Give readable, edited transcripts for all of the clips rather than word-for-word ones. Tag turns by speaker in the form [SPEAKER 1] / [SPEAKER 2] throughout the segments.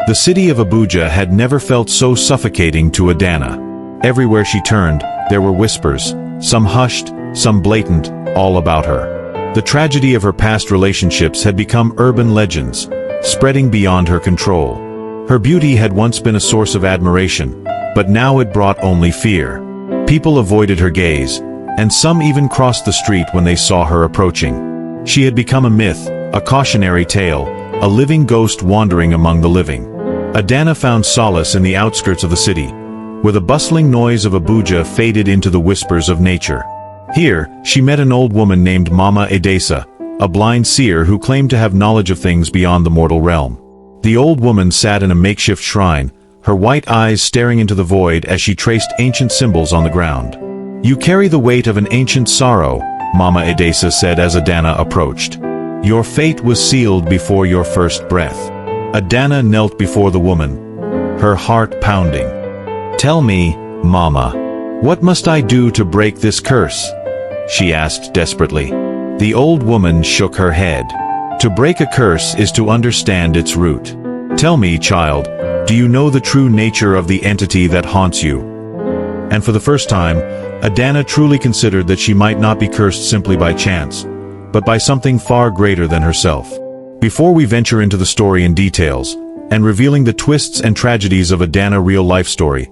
[SPEAKER 1] The city of Abuja had never felt so suffocating to Adana. Everywhere she turned, there were whispers, some hushed, some blatant, all about her. The tragedy of her past relationships had become urban legends, spreading beyond her control. Her beauty had once been a source of admiration, but now it brought only fear. People avoided her gaze, and some even crossed the street when they saw her approaching. She had become a myth, a cautionary tale, a living ghost wandering among the living. Adana found solace in the outskirts of the city, where the bustling noise of Abuja faded into the whispers of nature. Here, she met an old woman named Mama Edesa, a blind seer who claimed to have knowledge of things beyond the mortal realm. The old woman sat in a makeshift shrine, her white eyes staring into the void as she traced ancient symbols on the ground. "You carry the weight of an ancient sorrow," Mama Edesa said as Adana approached. "Your fate was sealed before your first breath." Adana knelt before the woman, her heart pounding. "Tell me, Mama, what must I do to break this curse?" she asked desperately. The old woman shook her head. "To break a curse is to understand its root. Tell me, child, do you know the true nature of the entity that haunts you?" And for the first time, Adana truly considered that she might not be cursed simply by chance, but by something far greater than herself. Before we venture into the story in details, and revealing the twists and tragedies of Adana's real-life story,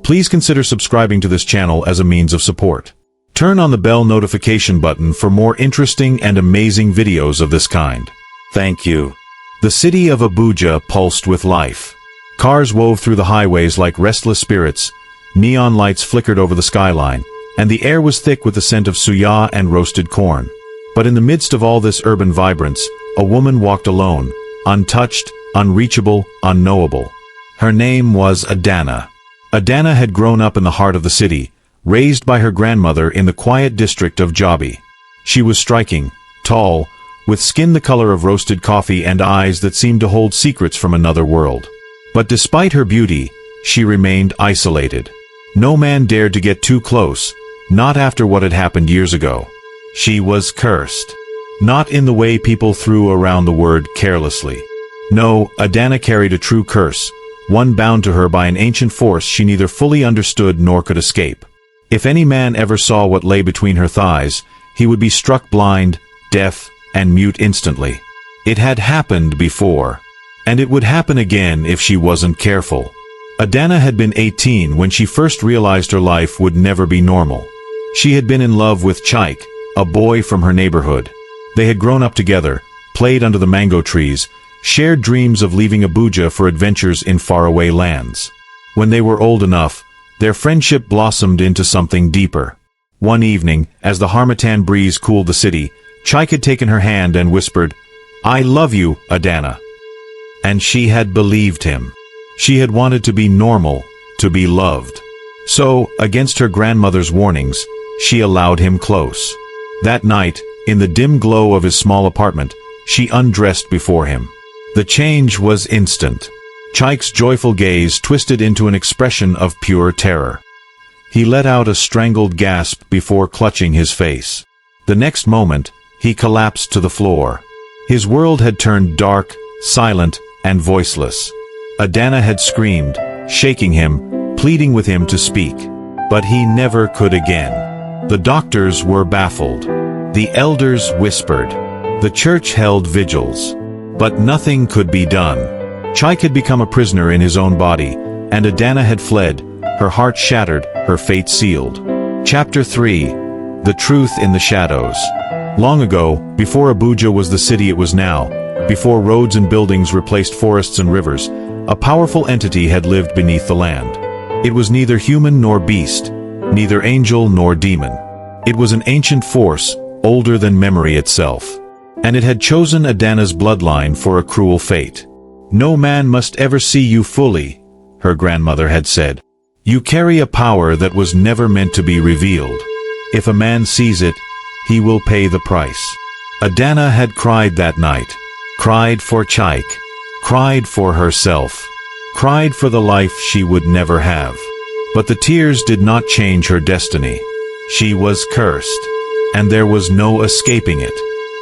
[SPEAKER 1] please consider subscribing to this channel as a means of support. Turn on the bell notification button for more interesting and amazing videos of this kind. Thank you. The city of Abuja pulsed with life. Cars wove through the highways like restless spirits, neon lights flickered over the skyline, and the air was thick with the scent of suya and roasted corn. But in the midst of all this urban vibrance, a woman walked alone, untouched, unreachable, unknowable. Her name was Adana. Adana had grown up in the heart of the city, raised by her grandmother in the quiet district of Jabi. She was striking, tall, with skin the color of roasted coffee and eyes that seemed to hold secrets from another world. But despite her beauty, she remained isolated. No man dared to get too close, not after what had happened years ago. She was cursed. Not in the way people threw around the word carelessly. No, Adana carried a true curse, one bound to her by an ancient force she neither fully understood nor could escape. If any man ever saw what lay between her thighs, he would be struck blind, deaf, and mute instantly. It had happened before. And it would happen again if she wasn't careful. Adana had been 18 when she first realized her life would never be normal. She had been in love with Chaik, a boy from her neighborhood. They had grown up together, played under the mango trees, shared dreams of leaving Abuja for adventures in faraway lands. When they were old enough, their friendship blossomed into something deeper. One evening, as the harmattan breeze cooled the city, Chaik had taken her hand and whispered, "I love you, Adana." And she had believed him. She had wanted to be normal, to be loved. So, against her grandmother's warnings, she allowed him close. That night, in the dim glow of his small apartment, she undressed before him. The change was instant. Chaik's joyful gaze twisted into an expression of pure terror. He let out a strangled gasp before clutching his face. The next moment, he collapsed to the floor. His world had turned dark, silent, and voiceless. Adana had screamed, shaking him, pleading with him to speak. But he never could again. The doctors were baffled. The elders whispered. The church held vigils. But nothing could be done. Chaik had become a prisoner in his own body, and Adana had fled, her heart shattered, her fate sealed. Chapter 3. The Truth in the Shadows. Long ago, before Abuja was the city it was now, before roads and buildings replaced forests and rivers, a powerful entity had lived beneath the land. It was neither human nor beast, neither angel nor demon. It was an ancient force, older than memory itself. And it had chosen Adana's bloodline for a cruel fate. "No man must ever see you fully," her grandmother had said. "You carry a power that was never meant to be revealed. If a man sees it, he will pay the price." Adana had cried that night. Cried for Chaik. Cried for herself. Cried for the life she would never have. But the tears did not change her destiny. She was cursed. And there was no escaping it.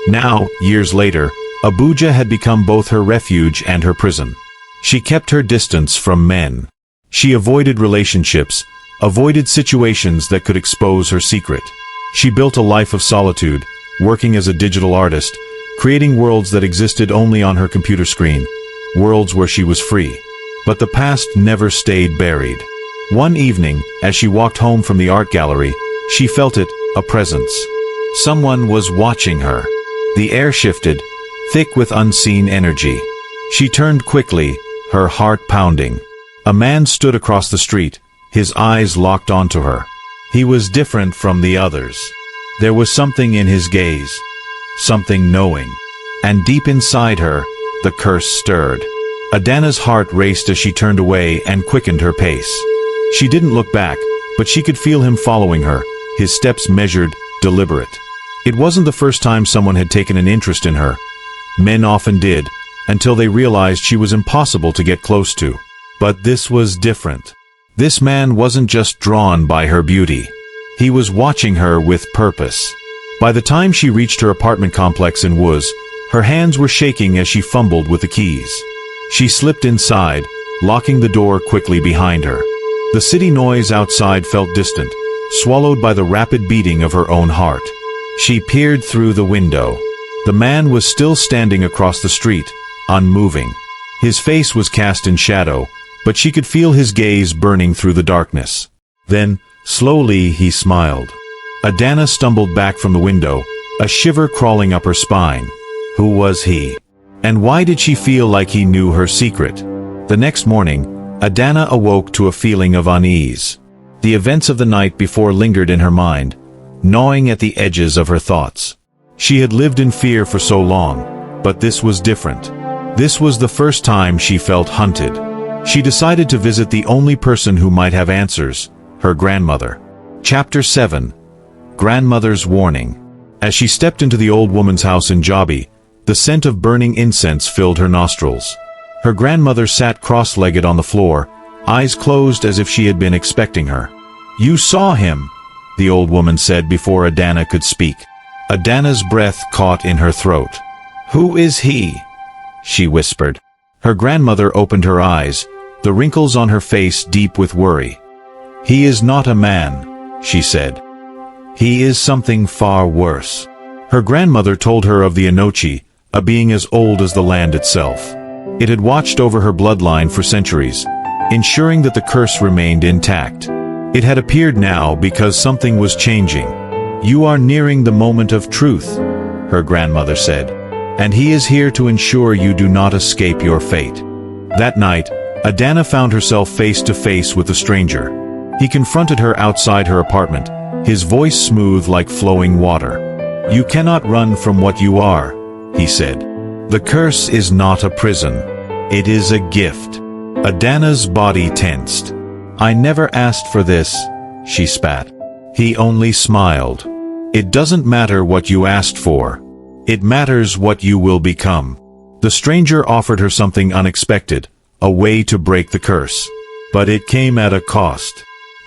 [SPEAKER 1] Now, years later, Abuja had become both her refuge and her prison. She kept her distance from men. She avoided relationships, avoided situations that could expose her secret. She built a life of solitude, working as a digital artist, creating worlds that existed only on her computer screen, worlds where she was free. But the past never stayed buried. One evening, as she walked home from the art gallery, she felt it, a presence. Someone was watching her. The air shifted, thick with unseen energy. She turned quickly, her heart pounding. A man stood across the street, his eyes locked onto her. He was different from the others. There was something in his gaze, something knowing. And deep inside her, the curse stirred. Adana's heart raced as she turned away and quickened her pace. She didn't look back, but she could feel him following her, his steps measured, deliberate. It wasn't the first time someone had taken an interest in her. Men often did, until they realized she was impossible to get close to. But this was different. This man wasn't just drawn by her beauty. He was watching her with purpose. By the time she reached her apartment complex in Wuz, her hands were shaking as she fumbled with the keys. She slipped inside, locking the door quickly behind her. The city noise outside felt distant, swallowed by the rapid beating of her own heart. She peered through the window. The man was still standing across the street, unmoving. His face was cast in shadow, but she could feel his gaze burning through the darkness. Then, slowly, he smiled. Adana stumbled back from the window, a shiver crawling up her spine. Who was he? And why did she feel like he knew her secret? The next morning, Adana awoke to a feeling of unease. The events of the night before lingered in her mind, gnawing at the edges of her thoughts. She had lived in fear for so long, but this was different. This was the first time she felt hunted. She decided to visit the only person who might have answers, her grandmother. Chapter 7. Grandmother's Warning. As she stepped into the old woman's house in Jabi, the scent of burning incense filled her nostrils. Her grandmother sat cross-legged on the floor, eyes closed as if she had been expecting her. "You saw him," the old woman said before Adana could speak. Adana's breath caught in her throat. "Who is he?" she whispered. Her grandmother opened her eyes, the wrinkles on her face deep with worry. "He is not a man," she said. "He is something far worse." Her grandmother told her of the Enochi, a being as old as the land itself. It had watched over her bloodline for centuries, ensuring that the curse remained intact. It had appeared now because something was changing. "You are nearing the moment of truth," her grandmother said, "and he is here to ensure you do not escape your fate." That night, Adana found herself face to face with a stranger. He confronted her outside her apartment, his voice smooth like flowing water. "You cannot run from what you are," he said. "The curse is not a prison. It is a gift." Adana's body tensed. "I never asked for this," she spat. He only smiled. "It doesn't matter what you asked for. It matters what you will become." The stranger offered her something unexpected, a way to break the curse. But it came at a cost.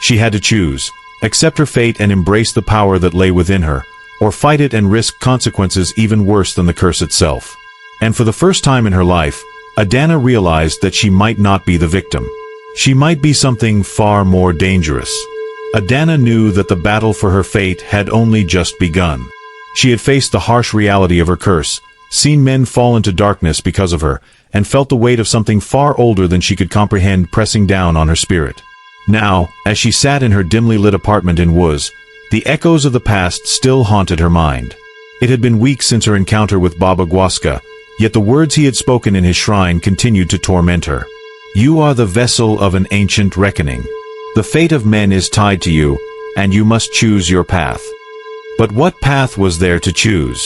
[SPEAKER 1] She had to choose, accept her fate and embrace the power that lay within her, or fight it and risk consequences even worse than the curse itself. And for the first time in her life, Adana realized that she might not be the victim. She might be something far more dangerous. Adana knew that the battle for her fate had only just begun. She had faced the harsh reality of her curse, seen men fall into darkness because of her, and felt the weight of something far older than she could comprehend pressing down on her spirit. Now, as she sat in her dimly lit apartment in Wuz, the echoes of the past still haunted her mind. It had been weeks since her encounter with Baba Gwaska, yet the words he had spoken in his shrine continued to torment her. "You are the vessel of an ancient reckoning. The fate of men is tied to you, and you must choose your path." But what path was there to choose?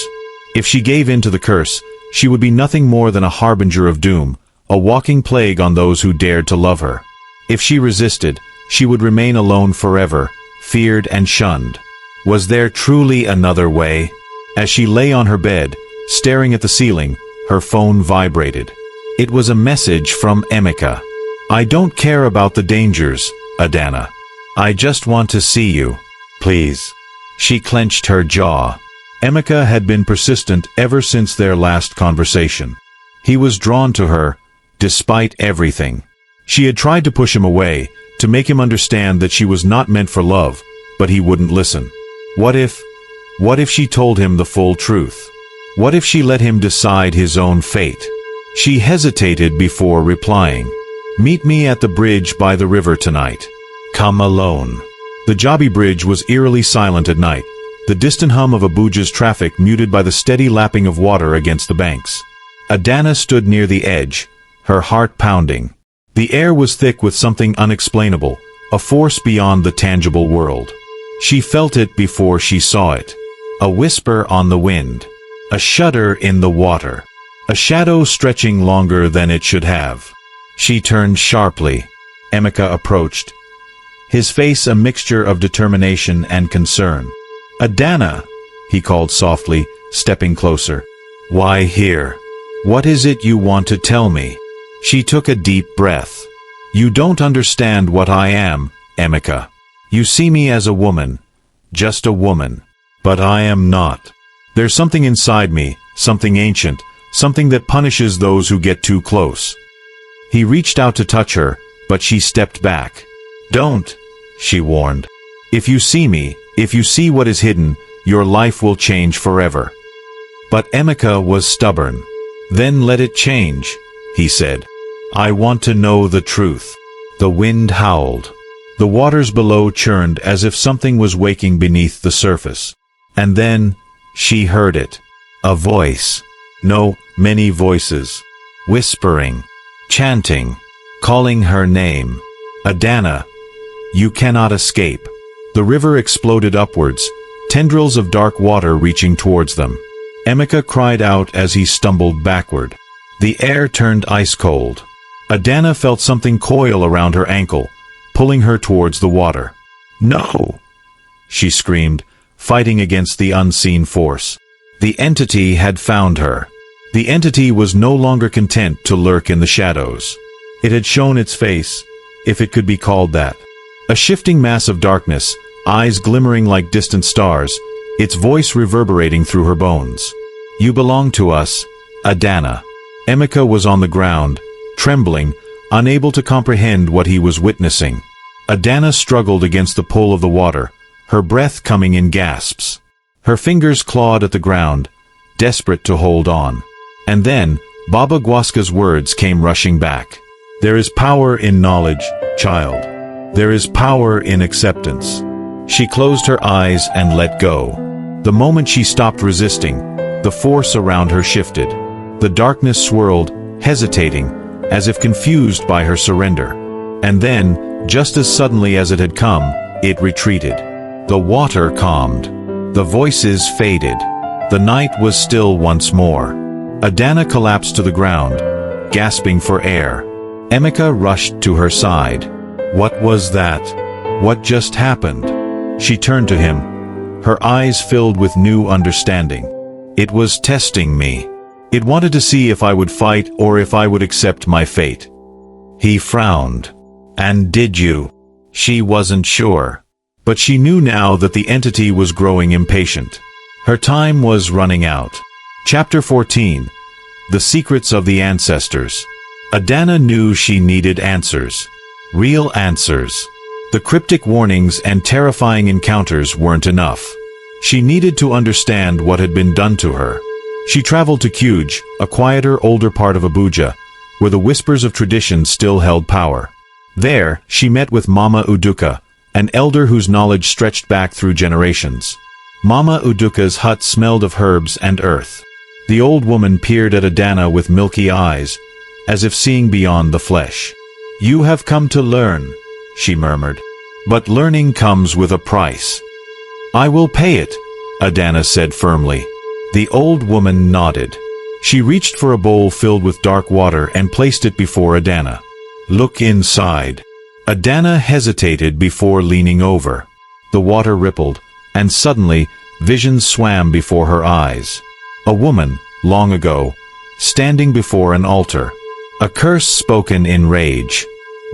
[SPEAKER 1] If she gave in to the curse, she would be nothing more than a harbinger of doom, a walking plague on those who dared to love her. If she resisted, she would remain alone forever, feared and shunned. Was there truly another way? As she lay on her bed, staring at the ceiling, her phone vibrated. It was a message from Emeka. "I don't care about the dangers, Adana. I just want to see you. Please." She clenched her jaw. Emeka had been persistent ever since their last conversation. He was drawn to her, despite everything. She had tried to push him away, to make him understand that she was not meant for love, but he wouldn't listen. What if she told him the full truth? What if she let him decide his own fate? She hesitated before replying. "Meet me at the bridge by the river tonight. Come alone." The Jabi Bridge was eerily silent at night, the distant hum of Abuja's traffic muted by the steady lapping of water against the banks. Adana stood near the edge, her heart pounding. The air was thick with something unexplainable, a force beyond the tangible world. She felt it before she saw it. A whisper on the wind. A shudder in the water. A shadow stretching longer than it should have. She turned sharply. Emeka approached, his face a mixture of determination and concern. "Adana," he called softly, stepping closer. "Why here? What is it you want to tell me?" She took a deep breath. "You don't understand what I am, Emeka. You see me as a woman, just a woman. But I am not. There's something inside me, something ancient, something that punishes those who get too close." He reached out to touch her, but she stepped back. "Don't," she warned. "If you see me, if you see what is hidden, your life will change forever." But Emeka was stubborn. "Then let it change," he said. "I want to know the truth." The wind howled. The waters below churned as if something was waking beneath the surface. And then, she heard it. A voice. No, many voices. Whispering. Chanting. Calling her name. "Adana. You cannot escape." The river exploded upwards, tendrils of dark water reaching towards them. Emeka cried out as he stumbled backward. The air turned ice-cold. Adana felt something coil around her ankle, pulling her towards the water. "No!" she screamed, fighting against the unseen force. The entity had found her. The entity was no longer content to lurk in the shadows. It had shown its face, if it could be called that. A shifting mass of darkness, eyes glimmering like distant stars, its voice reverberating through her bones. "You belong to us, Adana." Emeka was on the ground, trembling, unable to comprehend what he was witnessing. Adana struggled against the pull of the water, her breath coming in gasps. Her fingers clawed at the ground, desperate to hold on. And then, Baba Gwaska's words came rushing back. "There is power in knowledge, child. There is power in acceptance." She closed her eyes and let go. The moment she stopped resisting, the force around her shifted. The darkness swirled, hesitating, as if confused by her surrender. And then, just as suddenly as it had come, it retreated. The water calmed. The voices faded. The night was still once more. Adana collapsed to the ground, gasping for air. Emeka rushed to her side. "What was that? What just happened?" She turned to him, her eyes filled with new understanding. "It was testing me. It wanted to see if I would fight or if I would accept my fate." He frowned. "And did you?" She wasn't sure. But she knew now that the entity was growing impatient. Her time was running out. Chapter 14. The Secrets of the Ancestors. Adana knew she needed answers. Real answers. The cryptic warnings and terrifying encounters weren't enough. She needed to understand what had been done to her. She traveled to Kuj, a quieter, older part of Abuja, where the whispers of tradition still held power. There, she met with Mama Uduka, an elder whose knowledge stretched back through generations. Mama Uduka's hut smelled of herbs and earth. The old woman peered at Adana with milky eyes, as if seeing beyond the flesh. "You have come to learn," she murmured. "But learning comes with a price." "I will pay it," Adana said firmly. The old woman nodded. She reached for a bowl filled with dark water and placed it before Adana. "Look inside." Adana hesitated before leaning over. The water rippled, and suddenly, visions swam before her eyes. A woman, long ago, standing before an altar. A curse spoken in rage.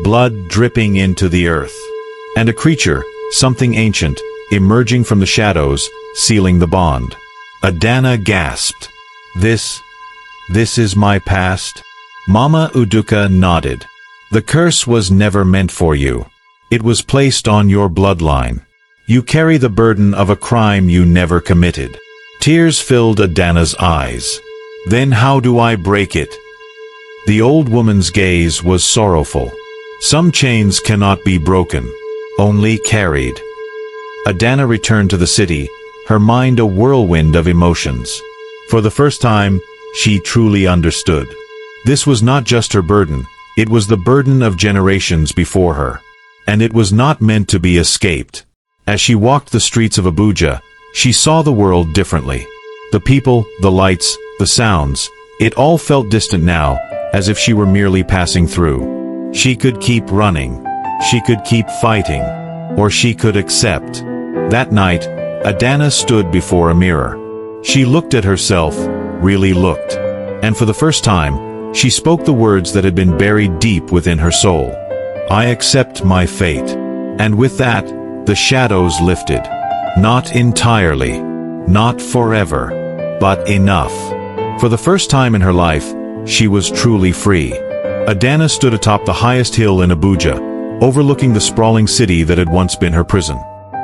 [SPEAKER 1] Blood dripping into the earth. And a creature, something ancient, emerging from the shadows, sealing the bond. Adana gasped. This is my past?" Mama Uduka nodded. The curse was never meant for you. It was placed on your bloodline. You carry the burden of a crime you never committed. Tears filled Adana's eyes. Then how do I break it? The old woman's gaze was sorrowful. Some chains cannot be broken, only carried. Adana returned to the city, her mind a whirlwind of emotions. For the first time, she truly understood. This was not just her burden, it was the burden of generations before her. And it was not meant to be escaped. As she walked the streets of Abuja, she saw the world differently. The people, the lights, the sounds, it all felt distant now, as if she were merely passing through. She could keep running. She could keep fighting. Or she could accept. That night, Adana stood before a mirror. She looked at herself, really looked. And for the first time, she spoke the words that had been buried deep within her soul. I accept my fate. And with that, the shadows lifted. Not entirely. Not forever. But enough. For the first time in her life, she was truly free. Adana stood atop the highest hill in Abuja, overlooking the sprawling city that had once been her prison.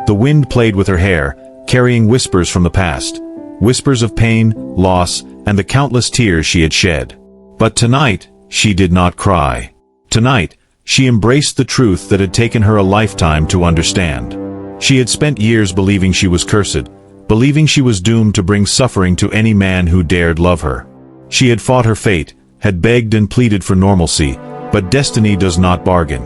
[SPEAKER 1] The wind played with her hair, carrying whispers from the past. Whispers of pain, loss, and the countless tears she had shed. But tonight, she did not cry. Tonight, she embraced the truth that had taken her a lifetime to understand. She had spent years believing she was cursed, believing she was doomed to bring suffering to any man who dared love her. She had fought her fate, had begged and pleaded for normalcy, but destiny does not bargain.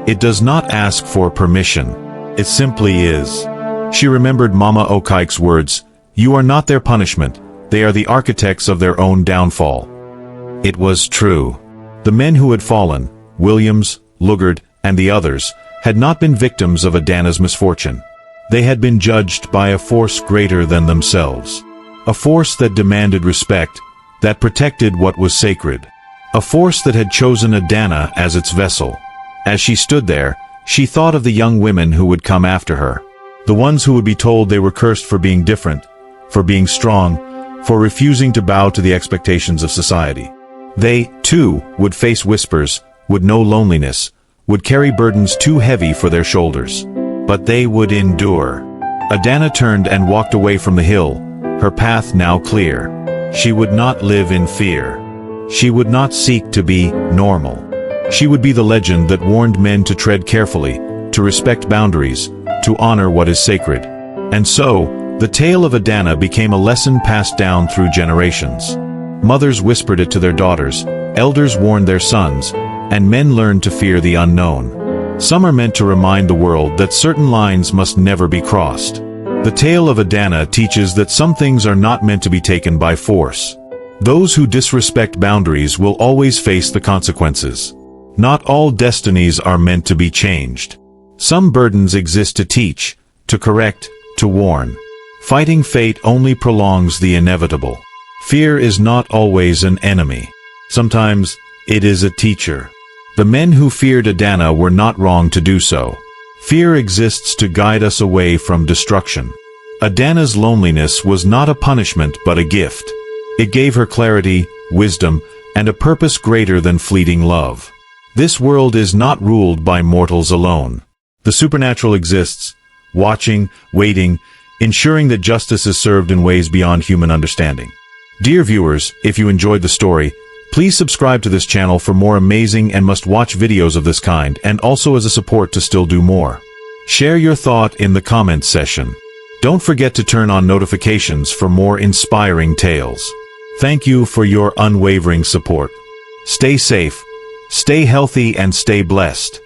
[SPEAKER 1] It does not ask for permission. It simply is. She remembered Mama Okaike's words, "You are not their punishment, they are the architects of their own downfall." It was true. The men who had fallen, Williams, Lugard, and the others, had not been victims of Adana's misfortune. They had been judged by a force greater than themselves. A force that demanded respect, that protected what was sacred. A force that had chosen Adana as its vessel. As she stood there, she thought of the young women who would come after her. The ones who would be told they were cursed for being different, for being strong, for refusing to bow to the expectations of society. They, too, would face whispers, would know loneliness, would carry burdens too heavy for their shoulders. But they would endure. Adana turned and walked away from the hill, her path now clear. She would not live in fear. She would not seek to be normal. She would be the legend that warned men to tread carefully, to respect boundaries, to honor what is sacred. And so, the tale of Adana became a lesson passed down through generations. Mothers whispered it to their daughters, elders warned their sons, and men learned to fear the unknown. Some are meant to remind the world that certain lines must never be crossed. The tale of Adana teaches that some things are not meant to be taken by force. Those who disrespect boundaries will always face the consequences. Not all destinies are meant to be changed. Some burdens exist to teach, to correct, to warn. Fighting fate only prolongs the inevitable. Fear is not always an enemy. Sometimes, it is a teacher. The men who feared Adana were not wrong to do so. Fear exists to guide us away from destruction. Adana's loneliness was not a punishment but a gift. It gave her clarity, wisdom, and a purpose greater than fleeting love. This world is not ruled by mortals alone. The supernatural exists, watching, waiting, ensuring that justice is served in ways beyond human understanding. Dear viewers, if you enjoyed the story, please subscribe to this channel for more amazing and must-watch videos of this kind, and also as a support to still do more. Share your thought in the comments section. Don't forget to turn on notifications for more inspiring tales. Thank you for your unwavering support. Stay safe, stay healthy, and stay blessed.